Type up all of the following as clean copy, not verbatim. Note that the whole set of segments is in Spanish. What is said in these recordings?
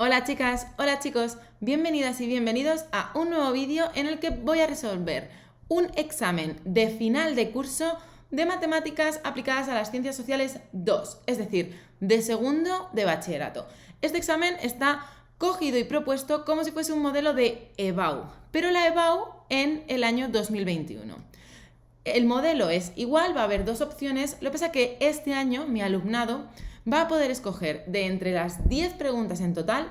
Hola chicas, hola chicos, bienvenidas y bienvenidos a un nuevo vídeo en el que voy a resolver un examen de final de curso de matemáticas aplicadas a las ciencias sociales 2, es decir, de segundo de bachillerato. Este examen está cogido y propuesto como si fuese un modelo de EBAU, pero la EBAU en el año 2021. El modelo es igual, va a haber dos opciones, lo que pasa es que este año mi alumnado va a poder escoger de entre las 10 preguntas en total,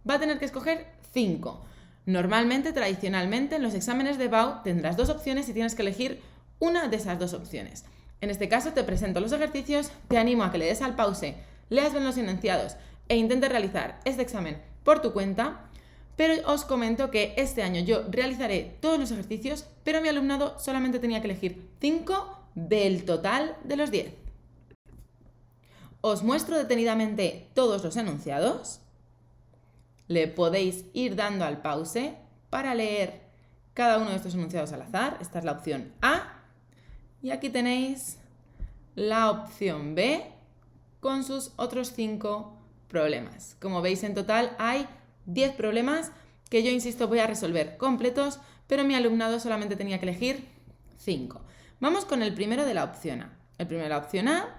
va a tener que escoger 5. Normalmente, tradicionalmente, en los exámenes de EBAU tendrás dos opciones y tienes que elegir una de esas dos opciones. En este caso te presento los ejercicios, te animo a que le des al pause, leas bien los enunciados e intentes realizar este examen por tu cuenta. Pero os comento que este año yo realizaré todos los ejercicios, pero mi alumnado solamente tenía que elegir 5 del total de los 10. Os muestro detenidamente todos los enunciados. Le podéis ir dando al pause para leer cada uno de estos enunciados al azar. Esta es la opción A. Y aquí tenéis la opción B con sus otros 5 problemas. Como veis, en total hay 10 problemas que yo, insisto, voy a resolver completos, pero mi alumnado solamente tenía que elegir 5. Vamos con el primero de la opción A. El primero de la opción A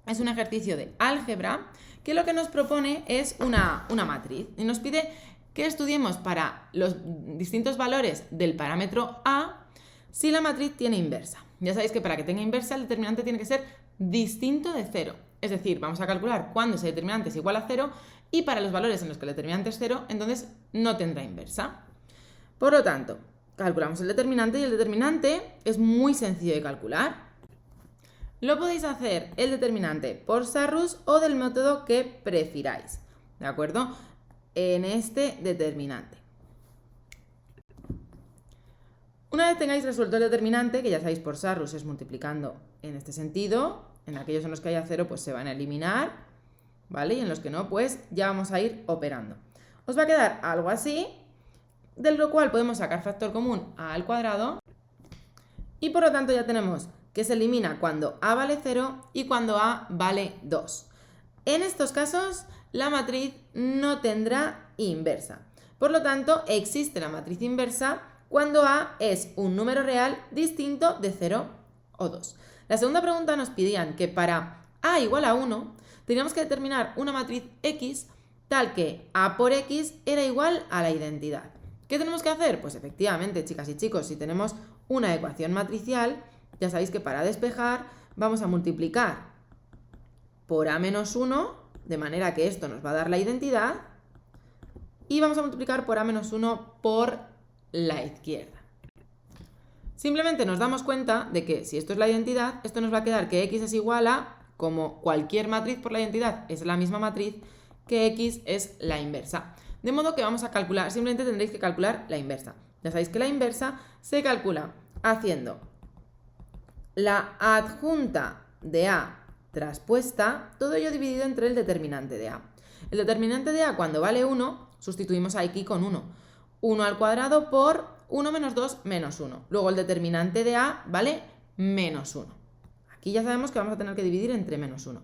es un ejercicio de álgebra que lo que nos propone es una matriz y nos pide que estudiemos para los distintos valores del parámetro A si la matriz tiene inversa. Ya sabéis que para que tenga inversa el determinante tiene que ser distinto de 0. Es decir, vamos a calcular cuándo ese determinante es igual a 0 y para los valores en los que el determinante es 0, entonces no tendrá inversa. Por lo tanto, calculamos el determinante y el determinante es muy sencillo de calcular. Lo podéis hacer el determinante por Sarrus o del método que prefiráis, ¿de acuerdo? En este determinante. Una vez tengáis resuelto el determinante, que ya sabéis por Sarrus es multiplicando en este sentido, en aquellos en los que haya 0 pues se van a eliminar, ¿vale? Y en los que no, pues ya vamos a ir operando. Os va a quedar algo así, de lo cual podemos sacar factor común a al cuadrado y por lo tanto ya tenemos que se elimina cuando A vale 0 y cuando A vale 2. En estos casos, la matriz no tendrá inversa. Por lo tanto, existe la matriz inversa cuando A es un número real distinto de 0 o 2. La segunda pregunta nos pedían que para A igual a 1, teníamos que determinar una matriz X tal que A por X era igual a la identidad. ¿Qué tenemos que hacer? Pues efectivamente, chicas y chicos, si tenemos una ecuación matricial, ya sabéis que para despejar vamos a multiplicar por A menos 1, de manera que esto nos va a dar la identidad, y vamos a multiplicar por A menos 1 por la izquierda. Simplemente nos damos cuenta de que si esto es la identidad, esto nos va a quedar que X es igual a, como cualquier matriz por la identidad es la misma matriz, que X es la inversa. De modo que vamos a calcular, simplemente tendréis que calcular la inversa. Ya sabéis que la inversa se calcula haciendo la adjunta de A traspuesta, todo ello dividido entre el determinante de A. El determinante de A cuando vale 1, sustituimos aquí con 1. 1 al cuadrado por 1 menos 2 menos 1. Luego el determinante de A vale menos 1. Aquí ya sabemos que vamos a tener que dividir entre menos 1.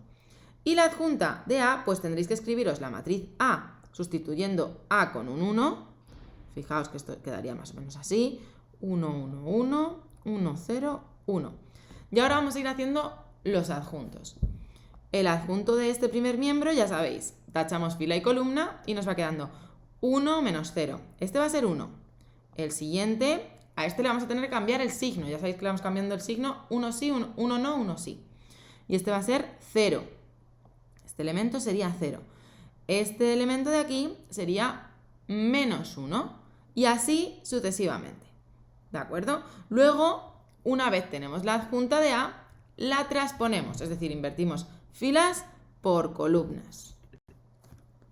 Y la adjunta de A, pues tendréis que escribiros la matriz A sustituyendo A con un 1. Fijaos que esto quedaría más o menos así. 1, 1, 1, 1, 0, 1. Y ahora vamos a ir haciendo los adjuntos. El adjunto de este primer miembro, ya sabéis, tachamos fila y columna y nos va quedando 1 menos 0. Este va a ser 1. El siguiente, a este le vamos a tener que cambiar el signo. Ya sabéis que le vamos cambiando el signo, 1 sí, 1 no, 1 sí. Y este va a ser 0. Este elemento sería 0. Este elemento de aquí sería menos 1. Y así sucesivamente. ¿De acuerdo? Luego, una vez tenemos la adjunta de A, la transponemos, es decir, invertimos filas por columnas.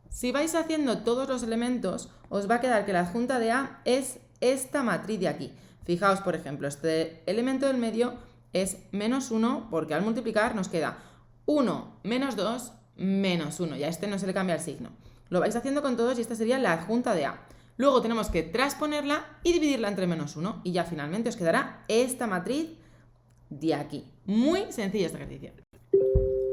Si vais haciendo todos los elementos, os va a quedar que la adjunta de A es esta matriz de aquí. Fijaos, por ejemplo, este elemento del medio es menos 1 porque al multiplicar nos queda 1 menos 2 menos 1. Y a este no se le cambia el signo. Lo vais haciendo con todos y esta sería la adjunta de A. Luego tenemos que transponerla y dividirla entre menos 1 y ya finalmente os quedará esta matriz de aquí. Muy sencillo este ejercicio.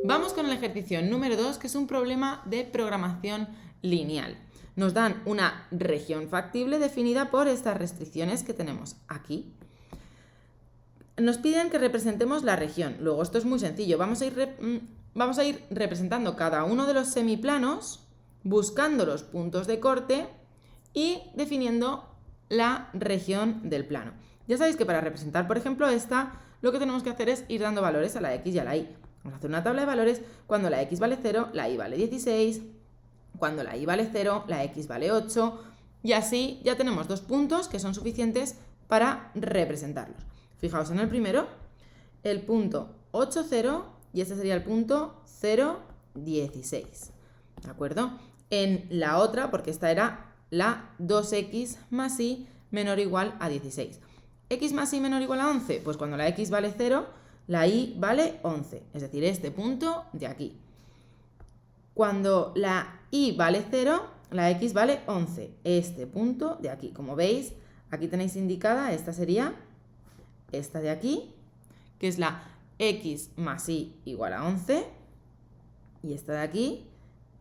Vamos con el ejercicio número 2, que es un problema de programación lineal. nos dan una región factible definida por estas restricciones que tenemos aquí. Nos piden que representemos la región. Luego, esto es muy sencillo. Vamos a ir representando cada uno de los semiplanos, buscando los puntos de corte y definiendo la región del plano. Ya sabéis que para representar, por ejemplo, esta, lo que tenemos que hacer es ir dando valores a la x y a la y. Vamos a hacer una tabla de valores. Cuando la x vale 0, la y vale 16. Cuando la y vale 0, la x vale 8. Y así ya tenemos 2 puntos que son suficientes para representarlos. Fijaos en el primero, el punto 8, 0, y este sería el punto 0, 16. ¿De acuerdo? En la otra, porque esta era la 2x más y menor o igual a 16. ¿X más y menor o igual a 11? Pues cuando la x vale 0, la y vale 11. Es decir, este punto de aquí. Cuando la y vale 0, la x vale 11. Este punto de aquí. Como veis, aquí tenéis indicada, esta sería esta de aquí, que es la x más y igual a 11. Y esta de aquí,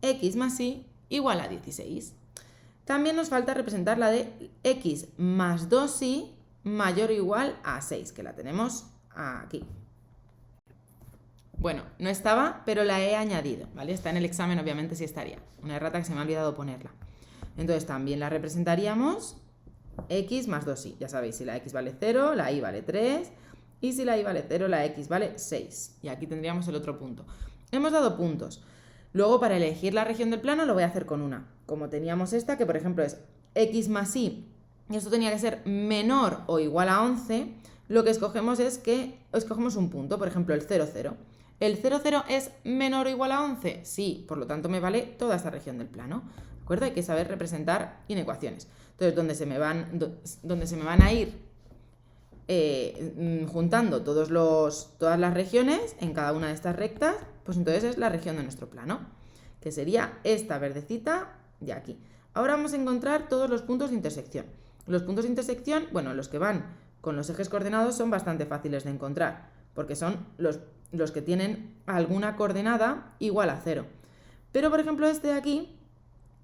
x más y igual a 16. También nos falta representar la de x más 2y mayor o igual a 6, que la tenemos aquí. Bueno, no estaba, pero la he añadido, ¿vale? Está en el examen, obviamente sí estaría. Una errata que se me ha olvidado ponerla. Entonces también la representaríamos x más 2y. Ya sabéis, si la x vale 0, la y vale 3. Y si la y vale 0, la x vale 6. Y aquí tendríamos el otro punto. Hemos dado puntos. Luego, para elegir la región del plano, lo voy a hacer con una. Como teníamos esta, que por ejemplo es x más y, y esto tenía que ser menor o igual a 11, lo que escogemos es que escogemos un punto, por ejemplo el 0, 0. ¿El 0, 0 es menor o igual a 11? Sí, por lo tanto me vale toda esta región del plano. ¿De acuerdo? Hay que saber representar inecuaciones. Entonces, donde se me van a ir juntando todas las regiones en cada una de estas rectas, pues entonces es la región de nuestro plano, que sería esta verdecita de aquí. Ahora vamos a encontrar todos los puntos de intersección. Los puntos de intersección, bueno, los que van con los ejes coordenados son bastante fáciles de encontrar, porque son los que tienen alguna coordenada igual a 0. Pero, por ejemplo, este de aquí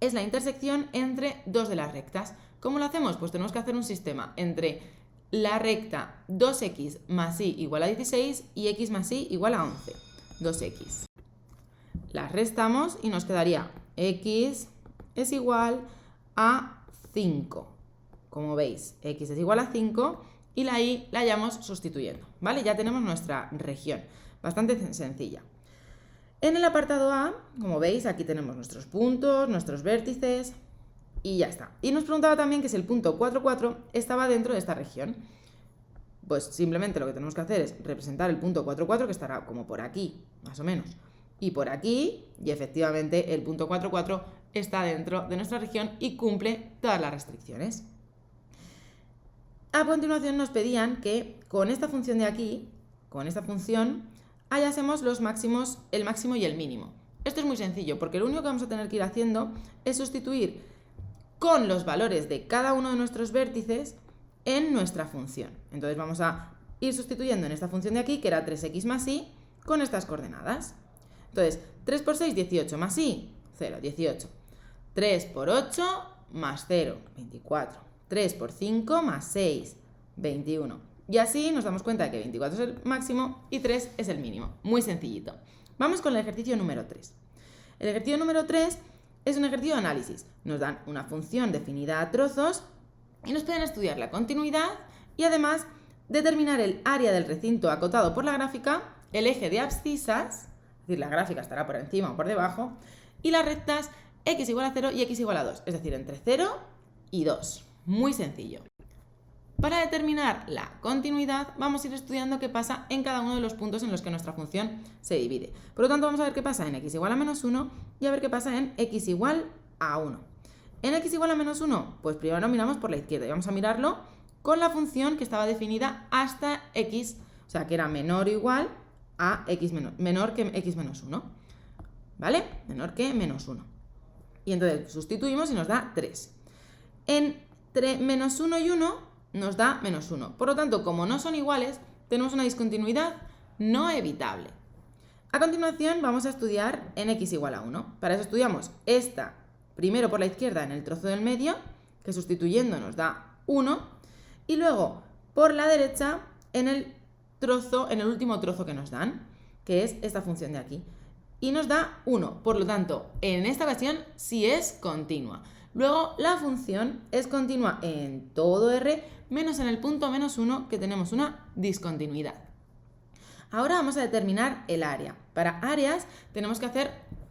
es la intersección entre dos de las rectas. ¿Cómo lo hacemos? Pues tenemos que hacer un sistema entre la recta 2x más y igual a 16 y x más y igual a 11. 2x. Las restamos y nos quedaría x es igual a 5. Como veis, x es igual a 5 y la y la hayamos sustituyendo, ¿vale? Ya tenemos nuestra región, bastante sencilla. En el apartado A, como veis, aquí tenemos nuestros puntos, nuestros vértices y ya está. Y nos preguntaba también que si el punto 4, 4 estaba dentro de esta región. Pues simplemente lo que tenemos que hacer es representar el punto 4, 4, que estará como por aquí, más o menos, y por aquí, y efectivamente el punto 4, 4 está dentro de nuestra región y cumple todas las restricciones. A continuación nos pedían que con esta función de aquí, con esta función, hallásemos los máximos, el máximo y el mínimo. Esto es muy sencillo, porque lo único que vamos a tener que ir haciendo es sustituir con los valores de cada uno de nuestros vértices en nuestra función. Entonces vamos a ir sustituyendo en esta función de aquí, que era 3x más y, con estas coordenadas. Entonces, 3 por 6, 18, más y, 0, 18. 3 por 8, más 0, 24. 3 por 5, más 6, 21. Y así nos damos cuenta de que 24 es el máximo y 3 es el mínimo. Muy sencillito. Vamos con el ejercicio número 3. El ejercicio número 3 es un ejercicio de análisis. Nos dan una función definida a trozos y nos pueden estudiar la continuidad y además determinar el área del recinto acotado por la gráfica, el eje de abscisas, es decir, la gráfica estará por encima o por debajo, y las rectas x igual a 0 y x igual a 2, es decir, entre 0 y 2. Muy sencillo. Para determinar la continuidad, vamos a ir estudiando qué pasa en cada uno de los puntos en los que nuestra función se divide. Por lo tanto, vamos a ver qué pasa en x igual a menos 1 y a ver qué pasa en x igual a 1. En x igual a menos 1, pues primero miramos por la izquierda y vamos a mirarlo con la función que estaba definida hasta x, o sea, que era menor o igual a x menor que x menos 1. ¿Vale? Menor que menos 1. Y entonces sustituimos y nos da 3. Entre menos 1 y 1 nos da menos 1. Por lo tanto, como no son iguales, tenemos una discontinuidad no evitable. A continuación vamos a estudiar en x igual a 1. Para eso estudiamos esta primero por la izquierda en el trozo del medio, que sustituyendo nos da 1, y luego por la derecha en el último trozo que nos dan, que es esta función de aquí, y nos da 1. Por lo tanto, en esta ocasión sí es continua. Luego la función es continua en todo R, menos en el punto -1, que tenemos una discontinuidad. Ahora vamos a determinar el área. Para áreas tenemos que hacer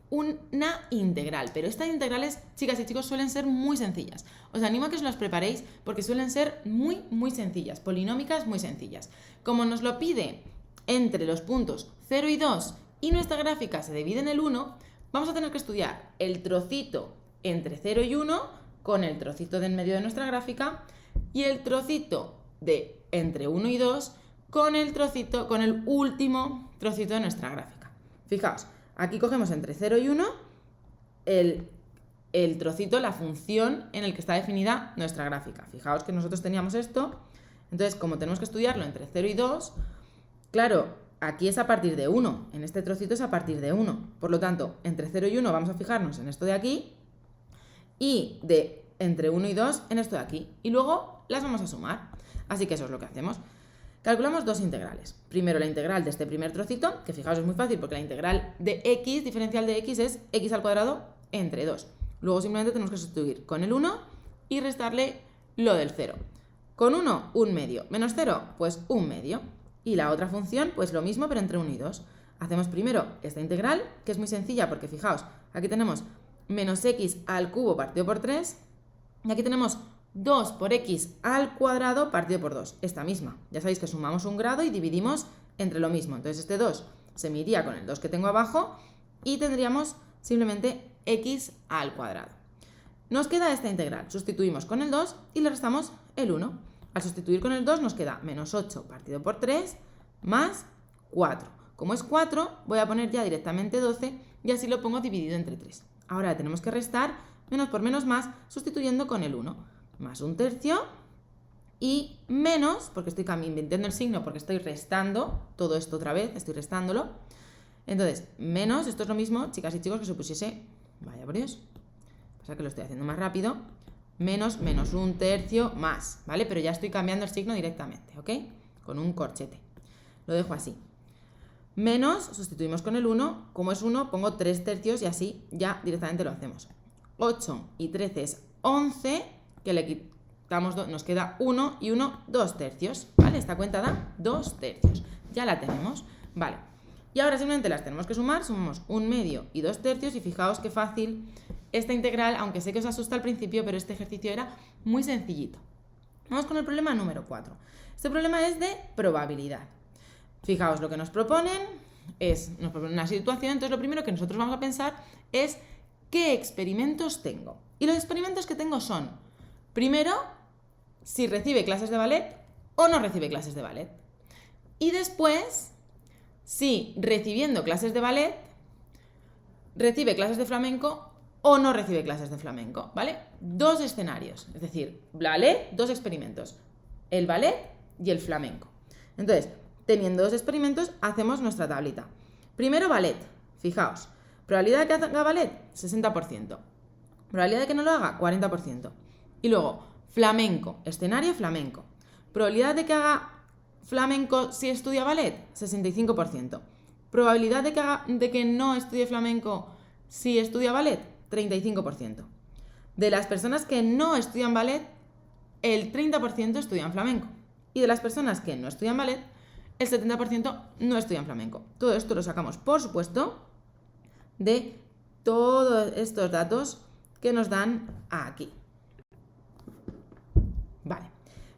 una integral, pero estas integrales, chicas y chicos, suelen ser muy sencillas. Os animo a que os las preparéis porque suelen ser muy sencillas, polinómicas muy sencillas. Como nos lo pide entre los puntos 0 y 2 y nuestra gráfica se divide en el 1, vamos a tener que estudiar el trocito entre 0 y 1 con el trocito del medio de nuestra gráfica y el trocito de entre 1 y 2 con el último trocito de nuestra gráfica. Fijaos, aquí cogemos entre 0 y 1 el trocito, la función en el que está definida nuestra gráfica. Fijaos que nosotros teníamos esto, entonces como tenemos que estudiarlo entre 0 y 2, claro, aquí es a partir de 1, en este trocito es a partir de 1. Por lo tanto, entre 0 y 1 vamos a fijarnos en esto de aquí y de entre 1 y 2 en esto de aquí. Y luego las vamos a sumar. Así que eso es lo que hacemos. Calculamos dos integrales. Primero la integral de este primer trocito, que fijaos es muy fácil porque la integral de x, diferencial de x, es x al cuadrado entre 2. Luego simplemente tenemos que sustituir con el 1 y restarle lo del 0. Con 1, 1 medio. Menos 0, pues 1 medio. Y la otra función, pues lo mismo, pero entre 1 y 2. Hacemos primero esta integral, que es muy sencilla porque fijaos, aquí tenemos menos x al cubo partido por 3, y aquí tenemos 2 por x al cuadrado partido por 2, esta misma. Ya sabéis que sumamos un grado y dividimos entre lo mismo. Entonces este 2 se me iría con el 2 que tengo abajo y tendríamos simplemente x al cuadrado. Nos queda esta integral. Sustituimos con el 2 y le restamos el 1. Al sustituir con el 2 nos queda menos 8 partido por 3 más 4. Como es 4, voy a poner ya directamente 12 y así lo pongo dividido entre 3. Ahora tenemos que restar menos por menos más sustituyendo con el 1. Más 1/3 y menos, porque estoy invirtiendo el signo porque estoy restando todo esto otra vez, estoy restándolo. Entonces, menos, esto es lo mismo, chicas y chicos, que supusiese, vaya por Dios, pasa que lo estoy haciendo más rápido, menos 1/3 más, ¿vale? Pero ya estoy cambiando el signo directamente, ¿ok? Con un corchete. Lo dejo así. Menos, sustituimos con el 1, como es 1, pongo 3/3 y así ya directamente lo hacemos. 8 y 13 es 11, que le quitamos, nos queda 1 y 1, 2/3, ¿vale? Esta cuenta da 2/3, ya la tenemos, ¿vale? Y ahora simplemente las tenemos que sumar, sumamos 1 medio y 2/3 y fijaos qué fácil esta integral, aunque sé que os asusta al principio, pero este ejercicio era muy sencillito. Vamos con el problema número 4. Este problema es de probabilidad. Fijaos, lo que nos proponen una situación, entonces lo primero que nosotros vamos a pensar es ¿qué experimentos tengo? Y los experimentos que tengo son, primero, si recibe clases de ballet o no recibe clases de ballet. Y después, si recibiendo clases de ballet, recibe clases de flamenco o no recibe clases de flamenco, ¿vale? Dos escenarios, es decir, ballet, dos experimentos, el ballet y el flamenco. Entonces, teniendo dos experimentos, hacemos nuestra tablita. Primero, ballet, fijaos, probabilidad de que haga ballet, 60%. Probabilidad de que no lo haga, 40%. Y luego, flamenco, escenario flamenco. Probabilidad de que haga flamenco si estudia ballet, 65%. Probabilidad de que no estudie flamenco si estudia ballet, 35%. De las personas que no estudian ballet, el 30% estudian flamenco. Y de las personas que no estudian ballet, el 70% no estudian flamenco. Todo esto lo sacamos, por supuesto, de todos estos datos que nos dan aquí. Vale.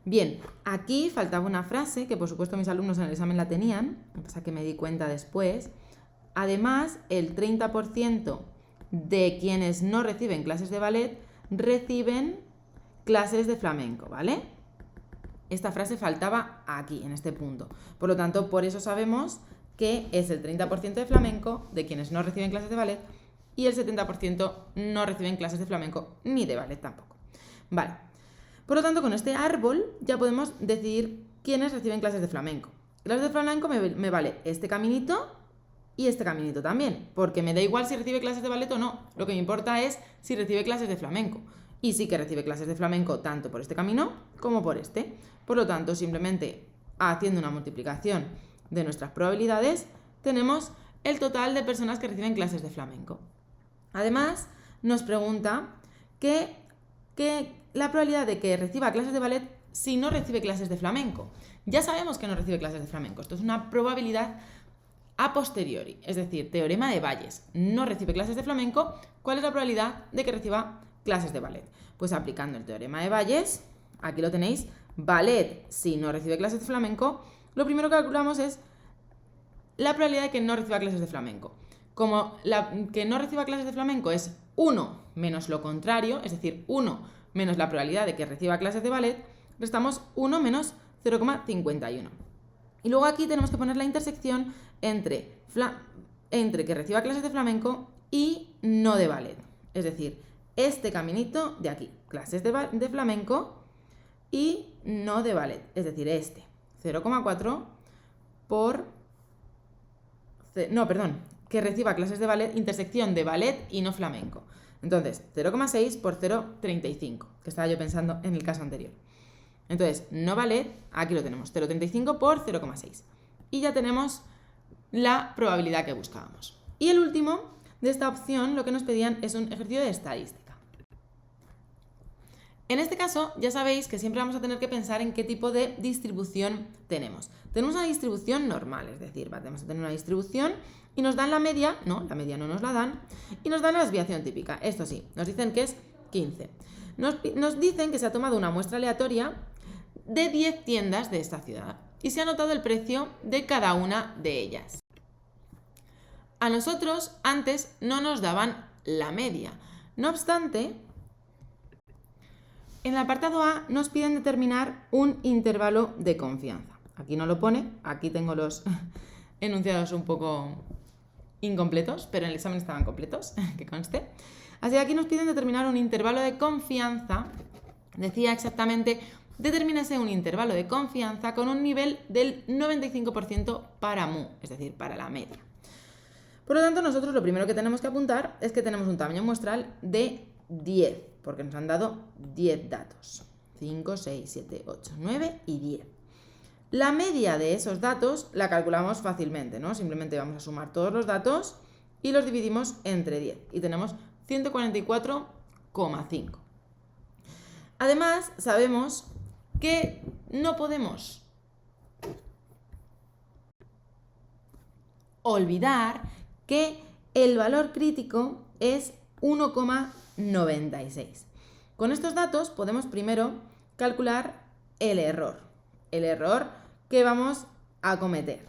Bien, aquí faltaba una frase que por supuesto mis alumnos en el examen la tenían, lo que pasa que me di cuenta después. Además, el 30% de quienes no reciben clases de ballet reciben clases de flamenco, ¿vale? Esta frase faltaba aquí, en este punto. Por lo tanto, por eso sabemos que es el 30% de flamenco de quienes no reciben clases de ballet y el 70% no reciben clases de flamenco ni de ballet tampoco. Vale. Por lo tanto, con este árbol ya podemos decidir quiénes reciben clases de flamenco. Clases de flamenco me vale este caminito y este caminito también, porque me da igual si recibe clases de ballet o no, lo que me importa es si recibe clases de flamenco. Y sí que recibe clases de flamenco tanto por este camino como por este. Por lo tanto, simplemente haciendo una multiplicación de nuestras probabilidades, tenemos el total de personas que reciben clases de flamenco. Además, nos pregunta que la probabilidad de que reciba clases de ballet si no recibe clases de flamenco. Ya sabemos que no recibe clases de flamenco. Esto es una probabilidad a posteriori, es decir, teorema de Bayes. No recibe clases de flamenco. ¿Cuál es la probabilidad de que reciba clases de ballet? Pues aplicando el teorema de Bayes, aquí lo tenéis, ballet si no recibe clases de flamenco, lo primero que calculamos es la probabilidad de que no reciba clases de flamenco. Como la que no reciba clases de flamenco es 1 menos lo contrario, es decir, 1 menos la probabilidad de que reciba clases de ballet, restamos 1 menos 0,51. Y luego aquí tenemos que poner la intersección entre que reciba clases de flamenco y no de ballet. Es decir, este caminito de aquí, clases de flamenco y no de ballet. Es decir, este, 0,4 por... No, perdón, que reciba clases de ballet, intersección de ballet y no flamenco. Entonces, 0,6 por 0,35, que estaba yo pensando en el caso anterior. Entonces, no ballet, aquí lo tenemos, 0,35 por 0,6. Y ya tenemos la probabilidad que buscábamos. Y el último de esta opción, lo que nos pedían es un ejercicio de estadística. En este caso, ya sabéis que siempre vamos a tener que pensar en qué tipo de distribución tenemos. Tenemos una distribución normal, es decir, vamos a tener una distribución y nos dan la media no nos la dan, y nos dan la desviación típica. Esto sí, nos dicen que es 15. Nos dicen que se ha tomado una muestra aleatoria de 10 tiendas de esta ciudad y se ha anotado el precio de cada una de ellas. A nosotros antes no nos daban la media. No obstante, en el apartado A nos piden determinar un intervalo de confianza. Aquí no lo pone, aquí tengo los enunciados un poco incompletos, pero en el examen estaban completos, que conste. Así que aquí nos piden determinar un intervalo de confianza. Decía exactamente, determínese un intervalo de confianza con un nivel del 95% para mu, es decir, para la media. Por lo tanto, nosotros lo primero que tenemos que apuntar es que tenemos un tamaño muestral de 10, porque nos han dado 10 datos. 5, 6, 7, 8, 9 y 10. La media de esos datos la calculamos fácilmente, ¿no? Simplemente vamos a sumar todos los datos y los dividimos entre 10 y tenemos 144,5. Además, sabemos que no podemos olvidar que el valor crítico es 1,96. Con estos datos podemos primero calcular el error que vamos a cometer.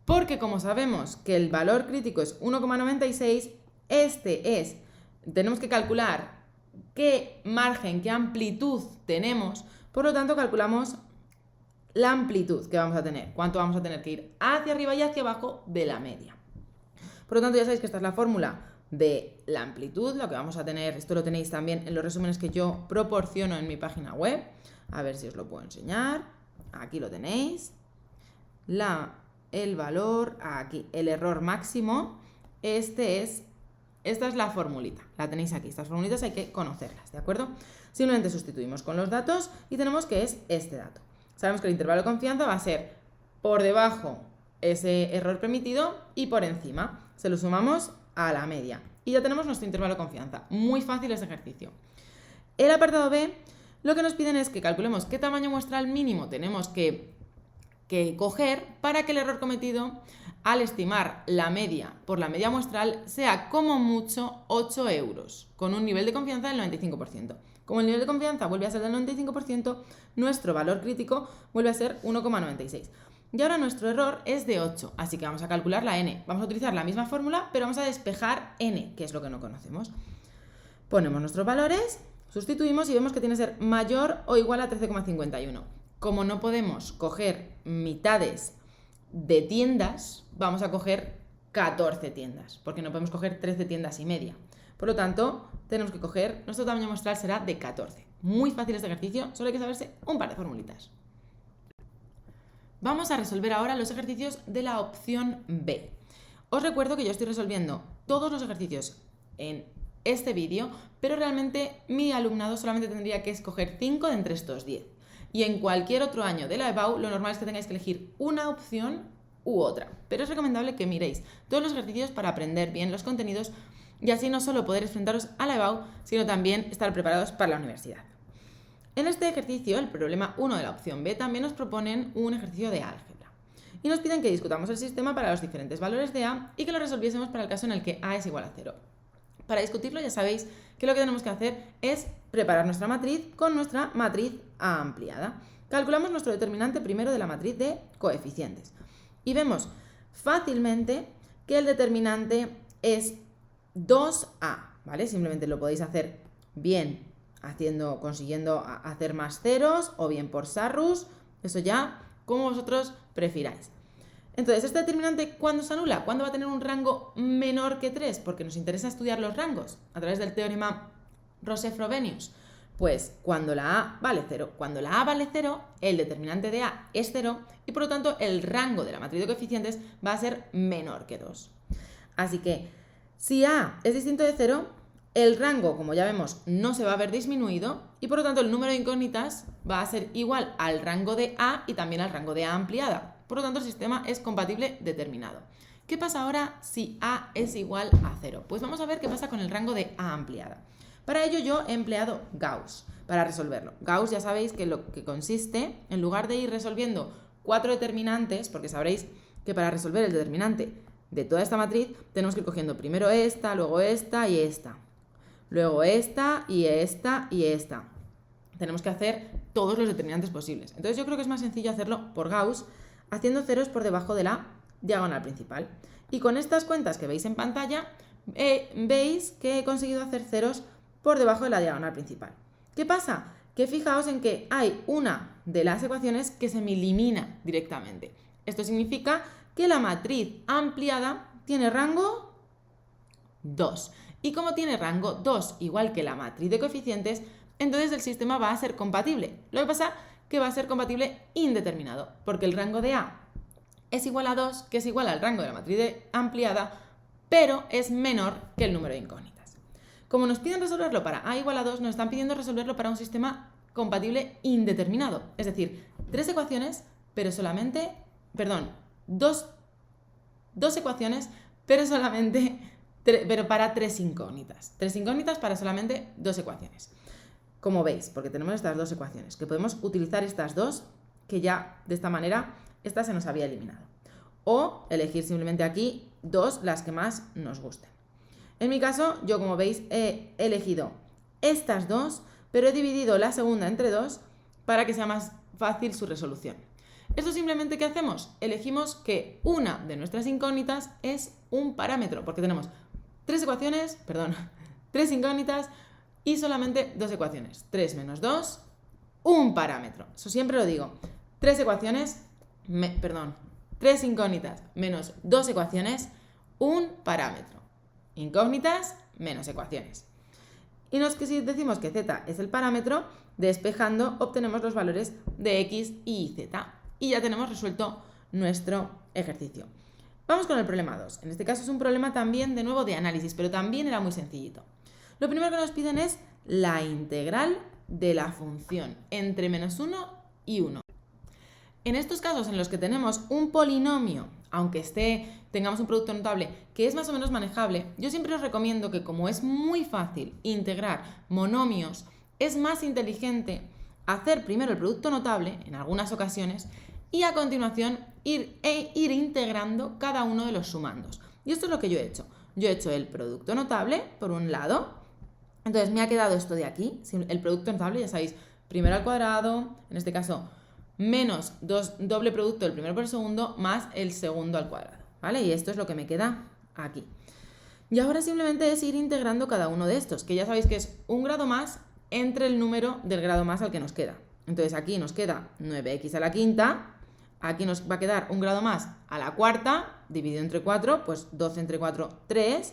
Porque como sabemos que el valor crítico es 1,96, tenemos que calcular qué margen, qué amplitud tenemos, por lo tanto calculamos la amplitud que vamos a tener, cuánto vamos a tener que ir hacia arriba y hacia abajo de la media. Por lo tanto, ya sabéis que esta es la fórmula de la amplitud, lo que vamos a tener, esto lo tenéis también en los resúmenes que yo proporciono en mi página web, a ver si os lo puedo enseñar, aquí lo tenéis, el valor, aquí, el error máximo, esta es la formulita, la tenéis aquí, estas formulitas hay que conocerlas, ¿de acuerdo? Simplemente sustituimos con los datos y tenemos que es este dato. Sabemos que el intervalo de confianza va a ser por debajo ese error permitido y por encima. Se lo sumamos a la media. Y ya tenemos nuestro intervalo de confianza. Muy fácil este ejercicio. El apartado B, lo que nos piden es que calculemos qué tamaño muestral mínimo tenemos que coger para que el error cometido al estimar la media por la media muestral sea como mucho 8 euros, con un nivel de confianza del 95%. Como el nivel de confianza vuelve a ser del 95%, nuestro valor crítico vuelve a ser 1,96. Y ahora nuestro error es de 8, así que vamos a calcular la n. Vamos a utilizar la misma fórmula, pero vamos a despejar n, que es lo que no conocemos. Ponemos nuestros valores, sustituimos y vemos que tiene que ser mayor o igual a 13,51. Como no podemos coger mitades de tiendas, vamos a coger 14 tiendas, porque no podemos coger 13 tiendas y media. Por lo tanto, tenemos que coger, nuestro tamaño muestral será de 14. Muy fácil este ejercicio, solo hay que saberse un par de formulitas. Vamos a resolver ahora los ejercicios de la opción B. Os recuerdo que yo estoy resolviendo todos los ejercicios en este vídeo, pero realmente mi alumnado solamente tendría que escoger 5 de entre estos 10. Y en cualquier otro año de la EBAU, lo normal es que tengáis que elegir una opción u otra. Pero es recomendable que miréis todos los ejercicios para aprender bien los contenidos y así no solo poder enfrentaros a la EBAU, sino también estar preparados para la universidad. En este ejercicio, el problema 1 de la opción B, también nos proponen un ejercicio de álgebra. Y nos piden que discutamos el sistema para los diferentes valores de A y que lo resolviésemos para el caso en el que A es igual a 0. Para discutirlo ya sabéis que lo que tenemos que hacer es preparar nuestra matriz con nuestra matriz A ampliada. Calculamos nuestro determinante primero de la matriz de coeficientes. Y vemos fácilmente que el determinante es 2A, ¿vale? Simplemente lo podéis hacer bien consiguiendo hacer más ceros o bien por Sarrus, eso ya como vosotros prefiráis. Entonces, este determinante, ¿cuándo se anula? ¿Cuándo va a tener un rango menor que 3? Porque nos interesa estudiar los rangos a través del teorema Rosse-Frobenius. Pues cuando la A vale 0. Cuando la A vale 0, el determinante de A es 0 y por lo tanto el rango de la matriz de coeficientes va a ser menor que 2. Así que si A es distinto de 0, el rango, como ya vemos, no se va a ver disminuido y por lo tanto el número de incógnitas va a ser igual al rango de A y también al rango de A ampliada. Por lo tanto el sistema es compatible determinado. ¿Qué pasa ahora si A es igual a 0? Pues vamos a ver qué pasa con el rango de A ampliada. Para ello yo he empleado Gauss para resolverlo. Gauss ya sabéis que lo que consiste, en lugar de ir resolviendo 4 determinantes, porque sabréis que para resolver el determinante de toda esta matriz tenemos que ir cogiendo primero esta, luego esta y esta. Luego esta y esta y esta. Tenemos que hacer todos los determinantes posibles. Entonces yo creo que es más sencillo hacerlo por Gauss, haciendo ceros por debajo de la diagonal principal. Y con estas cuentas que veis en pantalla, veis que he conseguido hacer ceros por debajo de la diagonal principal. ¿Qué pasa? Que fijaos en que hay una de las ecuaciones que se me elimina directamente. Esto significa que la matriz ampliada tiene rango 2. Y como tiene rango 2 igual que la matriz de coeficientes, entonces el sistema va a ser compatible. Lo que pasa es que va a ser compatible indeterminado, porque el rango de A es igual a 2, que es igual al rango de la matriz ampliada, pero es menor que el número de incógnitas. Como nos piden resolverlo para A igual a 2, nos están pidiendo resolverlo para un sistema compatible indeterminado. Es decir, dos ecuaciones, pero para 3 incógnitas. 3 incógnitas para solamente 2 ecuaciones. Como veis, porque tenemos estas 2 ecuaciones, que podemos utilizar estas 2, que ya de esta manera, esta se nos había eliminado. O elegir simplemente aquí 2, las que más nos gusten. En mi caso, yo como veis he elegido estas 2, pero he dividido la segunda entre 2 para que sea más fácil su resolución. Esto simplemente, ¿qué hacemos? Elegimos que una de nuestras incógnitas es un parámetro, porque tenemos 3 incógnitas y solamente 2 ecuaciones. 3 menos 2, un parámetro. Eso siempre lo digo. 3 incógnitas menos 2 ecuaciones, un parámetro. Incógnitas menos ecuaciones. Y si decimos que z es el parámetro, despejando obtenemos los valores de x y z. Y ya tenemos resuelto nuestro ejercicio. Vamos con el problema 2. En este caso es un problema también, de nuevo, de análisis, pero también era muy sencillito. Lo primero que nos piden es la integral de la función entre menos 1 y 1. En estos casos en los que tenemos un polinomio, aunque tengamos un producto notable que es más o menos manejable, yo siempre os recomiendo que, como es muy fácil integrar monomios, es más inteligente hacer primero el producto notable en algunas ocasiones y a continuación ir integrando cada uno de los sumandos. Y esto es lo que yo he hecho. Yo he hecho el producto notable por un lado, entonces me ha quedado esto de aquí, el producto notable, ya sabéis, primero al cuadrado, en este caso menos doble producto del primero por el segundo, más el segundo al cuadrado, ¿vale? Y esto es lo que me queda aquí. Y ahora simplemente es ir integrando cada uno de estos, que ya sabéis que es un grado más entre el número del grado más al que nos queda. Entonces aquí nos queda 9x a la quinta, aquí nos va a quedar un grado más a la cuarta, dividido entre 4, pues 12 entre 4, 3.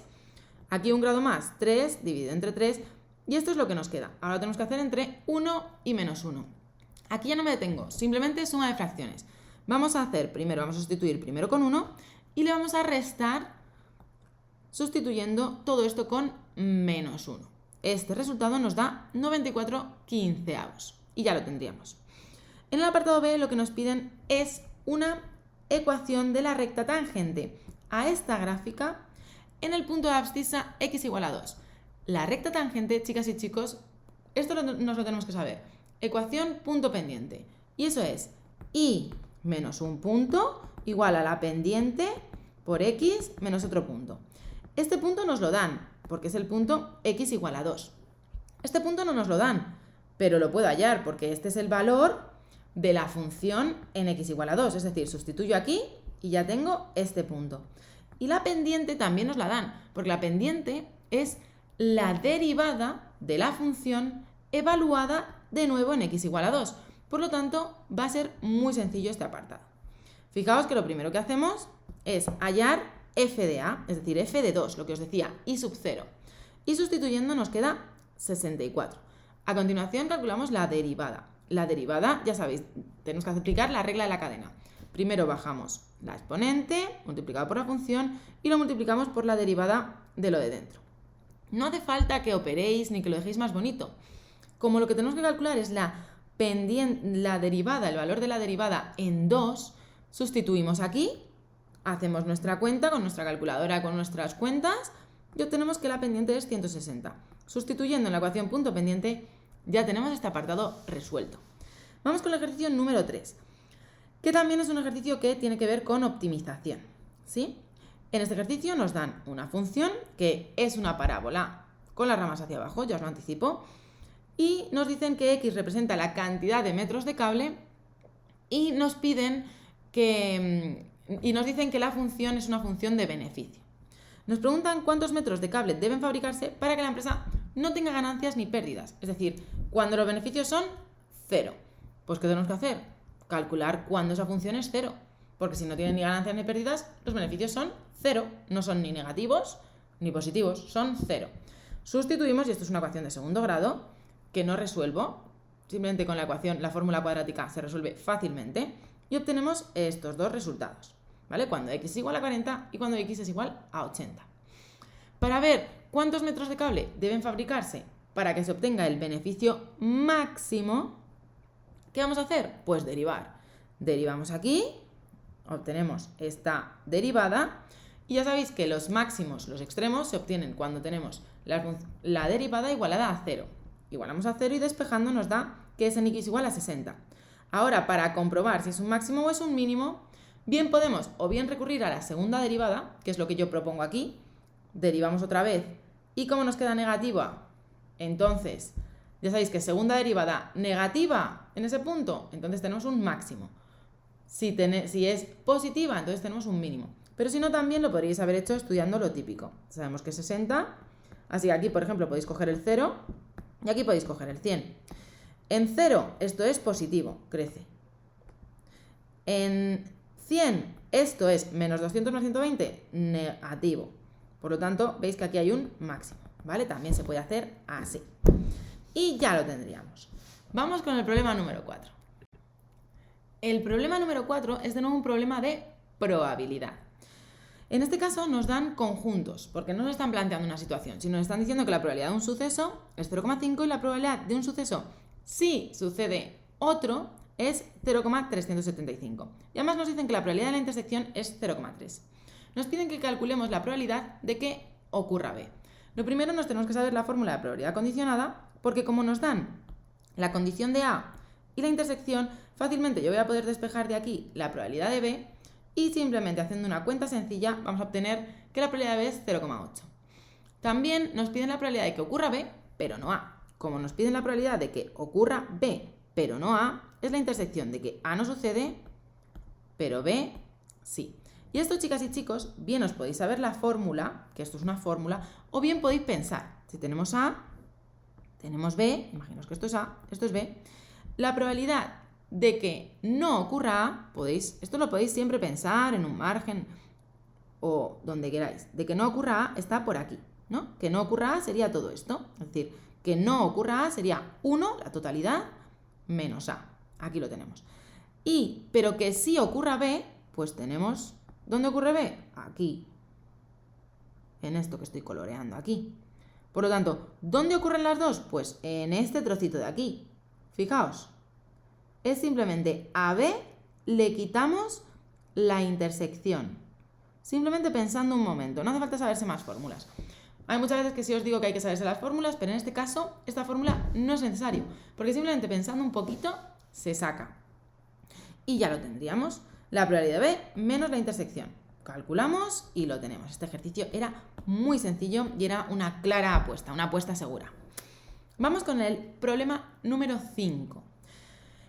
Aquí un grado más, 3, dividido entre 3, y esto es lo que nos queda. Ahora lo tenemos que hacer entre 1 y menos 1. Aquí ya no me detengo, simplemente suma de fracciones. vamos a sustituir primero con 1 y le vamos a restar sustituyendo todo esto con menos 1. Este resultado nos da 94/15 y ya lo tendríamos. En el apartado B lo que nos piden es una ecuación de la recta tangente a esta gráfica en el punto de abscisa x igual a 2. La recta tangente, chicas y chicos, esto nos lo tenemos que saber. Ecuación punto pendiente. Y eso es y menos un punto igual a la pendiente por x menos otro punto. Este punto nos lo dan, porque es el punto x igual a 2. Este punto no nos lo dan, pero lo puedo hallar, porque este es el valor de la función en x igual a 2. Es decir, sustituyo aquí y ya tengo este punto. Y la pendiente también nos la dan, porque la pendiente es la derivada de la función evaluada de nuevo en x igual a 2. Por lo tanto, va a ser muy sencillo este apartado. Fijaos que lo primero que hacemos es hallar f de a, es decir, f de 2, lo que os decía, y sub 0. Y sustituyendo nos queda 64. A continuación calculamos la derivada. La derivada, ya sabéis, tenemos que aplicar la regla de la cadena. Primero bajamos la exponente, multiplicado por la función, y lo multiplicamos por la derivada de lo de dentro. No hace falta que operéis ni que lo dejéis más bonito. Como lo que tenemos que calcular es la derivada, el valor de la derivada en 2, sustituimos aquí, hacemos nuestra cuenta con nuestra calculadora, con nuestras cuentas, y obtenemos que la pendiente es 160. Sustituyendo en la ecuación punto pendiente, ya tenemos este apartado resuelto. Vamos con el ejercicio número 3, que también es un ejercicio que tiene que ver con optimización, ¿sí? En este ejercicio nos dan una función que es una parábola con las ramas hacia abajo, ya os lo anticipo, y nos dicen que x representa la cantidad de metros de cable y nos dicen que la función es una función de beneficio. Nos preguntan cuántos metros de cable deben fabricarse para que la empresa no tenga ganancias ni pérdidas. Es decir, cuando los beneficios son 0. Pues ¿qué tenemos que hacer? Calcular cuándo esa función es 0. Porque si no tiene ni ganancias ni pérdidas, los beneficios son 0. No son ni negativos ni positivos, son 0. Sustituimos, y esto es una ecuación de segundo grado, que no resuelvo. Simplemente con la ecuación, la fórmula cuadrática se resuelve fácilmente. Y obtenemos estos dos resultados, ¿vale? Cuando x es igual a 40 y cuando x es igual a 80. Para ver cuántos metros de cable deben fabricarse para que se obtenga el beneficio máximo, ¿qué vamos a hacer? Pues derivar. Derivamos aquí, obtenemos esta derivada y ya sabéis que los máximos, los extremos, se obtienen cuando tenemos la derivada igualada a 0. Igualamos a 0 y despejando nos da que es en x igual a 60. Ahora, para comprobar si es un máximo o es un mínimo, bien podemos o bien recurrir a la segunda derivada, que es lo que yo propongo aquí. Derivamos otra vez y como nos queda negativa, entonces ya sabéis que segunda derivada negativa en ese punto, entonces tenemos un máximo. Si es positiva, entonces tenemos un mínimo. Pero si no, también lo podríais haber hecho estudiando lo típico. Sabemos que es 60, así que aquí, por ejemplo, podéis coger el 0 y aquí podéis coger el 100. En 0 esto es positivo, crece. En 100 esto es menos 200 más 120, negativo. Por lo tanto, veis que aquí hay un máximo, ¿vale? También se puede hacer así. Y ya lo tendríamos. Vamos con el problema número 4. El problema número 4 es de nuevo un problema de probabilidad. En este caso nos dan conjuntos, porque no nos están planteando una situación, sino nos están diciendo que la probabilidad de un suceso es 0,5 y la probabilidad de un suceso si sucede otro es 0,375. Y además nos dicen que la probabilidad de la intersección es 0,3. Nos piden que calculemos la probabilidad de que ocurra B. Lo primero nos tenemos que saber la fórmula de probabilidad condicionada, porque como nos dan la condición de A y la intersección, fácilmente yo voy a poder despejar de aquí la probabilidad de B y simplemente haciendo una cuenta sencilla vamos a obtener que la probabilidad de B es 0,8. También nos piden la probabilidad de que ocurra B, pero no A. Como nos piden la probabilidad de que ocurra B, pero no A, es la intersección de que A no sucede, pero B sí. Y esto, chicas y chicos, bien os podéis saber la fórmula, que esto es una fórmula, o bien podéis pensar, si tenemos A, tenemos B, imaginaos que esto es A, esto es B, la probabilidad de que no ocurra A, esto lo podéis siempre pensar en un margen o donde queráis, de que no ocurra A está por aquí, ¿no? Que no ocurra A sería todo esto, es decir, que no ocurra A sería 1, la totalidad, menos A. Aquí lo tenemos. pero que sí ocurra B, pues tenemos, ¿dónde ocurre B? Aquí, en esto que estoy coloreando aquí. Por lo tanto, ¿dónde ocurren las dos? Pues en este trocito de aquí. Fijaos, es simplemente a B le quitamos la intersección. Simplemente pensando un momento, no hace falta saberse más fórmulas. Hay muchas veces que sí os digo que hay que saberse las fórmulas, pero en este caso esta fórmula no es necesario, porque simplemente pensando un poquito se saca. Y ya lo tendríamos. La probabilidad de B menos la intersección. Calculamos y lo tenemos. Este ejercicio era muy sencillo y era una clara apuesta, una apuesta segura. Vamos con el problema número 5.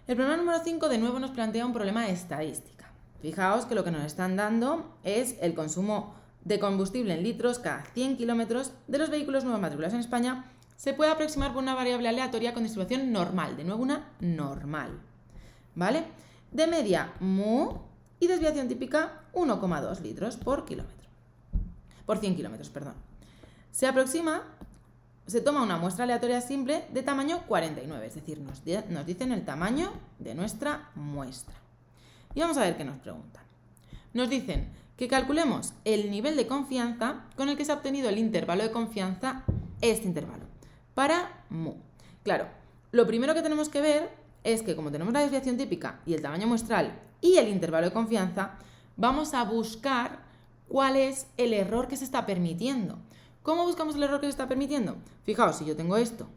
El problema número 5 de nuevo nos plantea un problema de estadística. Fijaos que lo que nos están dando es el consumo de combustible en litros cada 100 kilómetros de los vehículos nuevos matriculados en España. Se puede aproximar por una variable aleatoria con distribución normal. De nuevo, una normal. ¿Vale? De media, mu, y desviación típica 1,2 litros por kilómetro. Por 100 kilómetros, perdón. Se toma una muestra aleatoria simple de tamaño 49, es decir, nos dicen el tamaño de nuestra muestra. Y vamos a ver qué nos preguntan. Nos dicen que calculemos el nivel de confianza con el que se ha obtenido el intervalo de confianza, este intervalo, para mu. Claro, lo primero que tenemos que ver es que como tenemos la desviación típica y el tamaño muestral y el intervalo de confianza, vamos a buscar cuál es el error que se está permitiendo. ¿Cómo buscamos el error que se está permitiendo? Fijaos, si yo tengo esto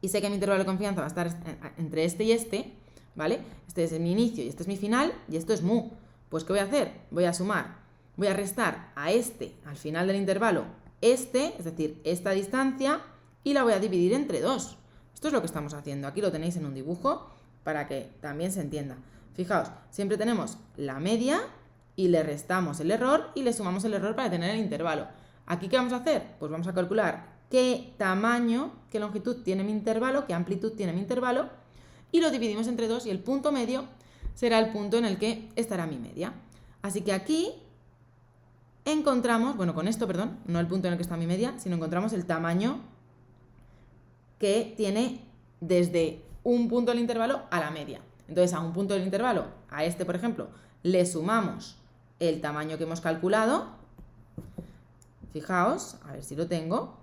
y sé que mi intervalo de confianza va a estar entre este y este, ¿vale? Este es mi inicio y este es mi final y esto es mu. Pues ¿qué voy a hacer? Voy a sumar, voy a restar a este, al final del intervalo, este, es decir, esta distancia, y la voy a dividir entre 2. Esto es lo que estamos haciendo. Aquí lo tenéis en un dibujo para que también se entienda. Fijaos, siempre tenemos la media y le restamos el error y le sumamos el error para tener el intervalo. ¿Aquí qué vamos a hacer? Pues vamos a calcular qué tamaño, qué longitud tiene mi intervalo, qué amplitud tiene mi intervalo, y lo dividimos entre 2 y el punto medio será el punto en el que estará mi media. Así que aquí encontramos, bueno, con esto, perdón, no el punto en el que está mi media, sino encontramos el tamaño que tiene desde un punto del intervalo a la media. Entonces, a un punto del intervalo, a este, por ejemplo, le sumamos el tamaño que hemos calculado. Fijaos, a ver si lo tengo.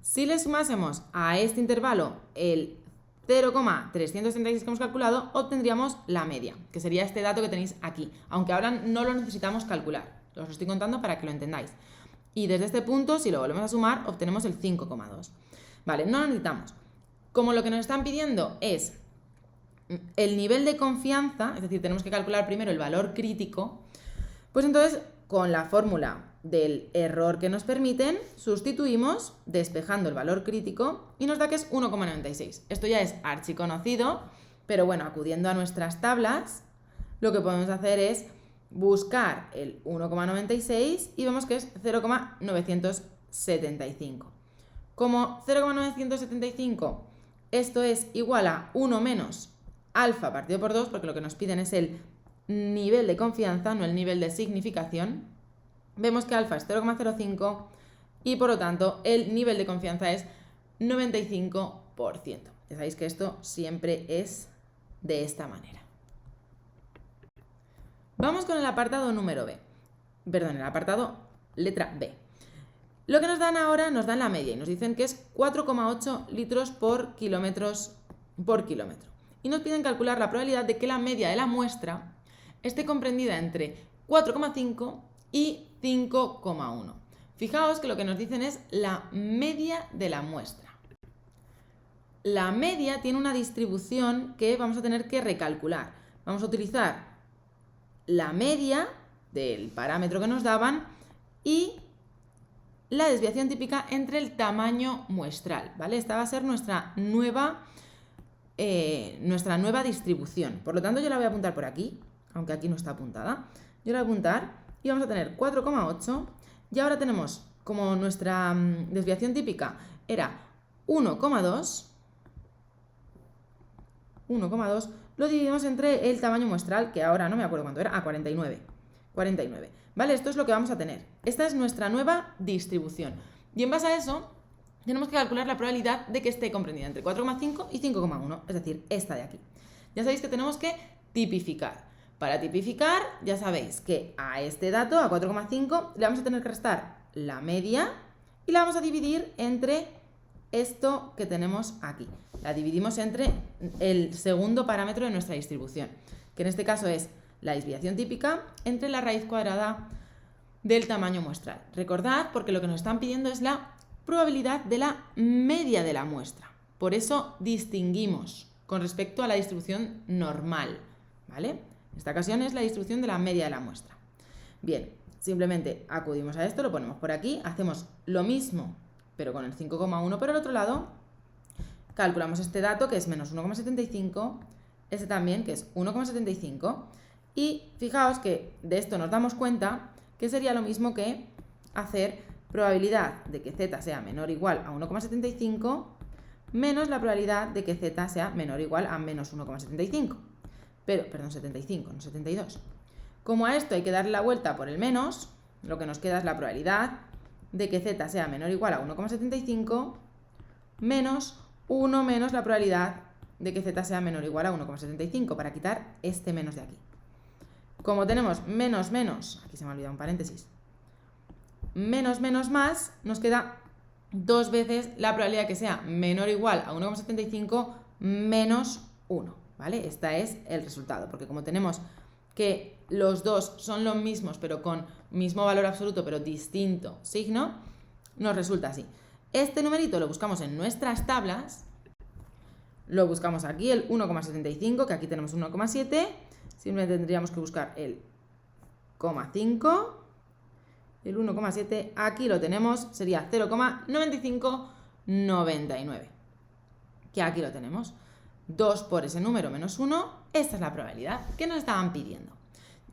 Si le sumásemos a este intervalo el 0,336 que hemos calculado, obtendríamos la media, que sería este dato que tenéis aquí, aunque ahora no lo necesitamos calcular. Os lo estoy contando para que lo entendáis. Y desde este punto, si lo volvemos a sumar, obtenemos el 5,2. Vale, no lo necesitamos. Como lo que nos están pidiendo es el nivel de confianza, es decir, tenemos que calcular primero el valor crítico, pues entonces con la fórmula del error que nos permiten, sustituimos despejando el valor crítico y nos da que es 1,96. Esto ya es archiconocido, pero bueno, acudiendo a nuestras tablas, lo que podemos hacer es buscar el 1,96 y vemos que es 0,975. Como 0,975 esto es igual a 1 menos alfa partido por 2, porque lo que nos piden es el nivel de confianza, no el nivel de significación, vemos que alfa es 0,05 y por lo tanto el nivel de confianza es 95%. Ya sabéis que esto siempre es de esta manera. Vamos con el apartado número B. Perdón, el apartado letra B. Lo que nos dan ahora, nos dan la media y nos dicen que es 4,8 litros por kilómetro. Y nos piden calcular la probabilidad de que la media de la muestra esté comprendida entre 4,5 y 5,1. Fijaos que lo que nos dicen es la media de la muestra. La media tiene una distribución que vamos a tener que recalcular. Vamos a utilizar la media del parámetro que nos daban y la desviación típica entre el tamaño muestral, ¿vale? Esta va a ser nuestra nueva distribución. Por lo tanto, yo la voy a apuntar por aquí, aunque aquí no está apuntada. Yo la voy a apuntar y vamos a tener 4,8 y ahora tenemos, como nuestra desviación típica era 1,2, lo dividimos entre el tamaño muestral, que ahora no me acuerdo cuánto era, 49. ¿Vale? Esto es lo que vamos a tener. Esta es nuestra nueva distribución. Y en base a eso, tenemos que calcular la probabilidad de que esté comprendida entre 4,5 y 5,1, es decir, esta de aquí. ya sabéis que tenemos que tipificar. Para tipificar, ya sabéis que a este dato, a 4,5, le vamos a tener que restar la media y la vamos a dividir entre esto que tenemos aquí. La dividimos entre el segundo parámetro de nuestra distribución, que en este caso es la desviación típica entre la raíz cuadrada del tamaño muestral. Recordad, porque lo que nos están pidiendo es la probabilidad de la media de la muestra. Por eso distinguimos con respecto a la distribución normal, ¿vale? En esta ocasión es la distribución de la media de la muestra. Bien, simplemente acudimos a esto, lo ponemos por aquí, hacemos lo mismo, pero con el 5,1 por el otro lado, calculamos este dato que es menos 1,75, este también que es 1,75, y fijaos que de esto nos damos cuenta que sería lo mismo que hacer probabilidad de que z sea menor o igual a 1,75 menos la probabilidad de que z sea menor o igual a menos 1,75. Pero, perdón, 75, no 72. Como a esto hay que darle la vuelta por el menos, lo que nos queda es la probabilidad de que z sea menor o igual a 1,75 menos 1 menos la probabilidad de que z sea menor o igual a 1,75 para quitar este menos de aquí. Como tenemos menos menos, aquí se me ha olvidado un paréntesis, menos menos más, nos queda 2 veces la probabilidad de que sea menor o igual a 1,75 menos 1, ¿vale? Este es el resultado, porque como tenemos que los dos son los mismos, pero con mismo valor absoluto, pero distinto signo, nos resulta así. Este numerito lo buscamos en nuestras tablas, lo buscamos aquí, el 1,75, que aquí tenemos 1,7, simplemente tendríamos que buscar el 0,5, el 1,7, aquí lo tenemos, sería 0,9599, que aquí lo tenemos. 2 por ese número menos 1, esta es la probabilidad que nos estaban pidiendo.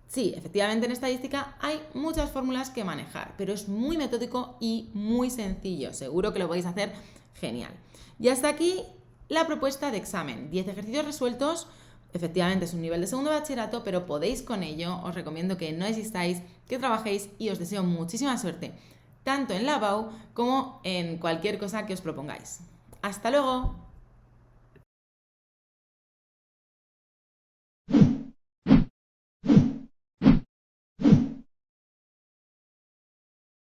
Sí, efectivamente en estadística hay muchas fórmulas que manejar, pero es muy metódico y muy sencillo. Seguro que lo podéis hacer genial. Y hasta aquí la propuesta de examen. 10 ejercicios resueltos. Efectivamente es un nivel de segundo bachillerato, pero podéis con ello. Os recomiendo que no desistáis, que trabajéis y os deseo muchísima suerte, tanto en la BAU como en cualquier cosa que os propongáis. ¡Hasta luego!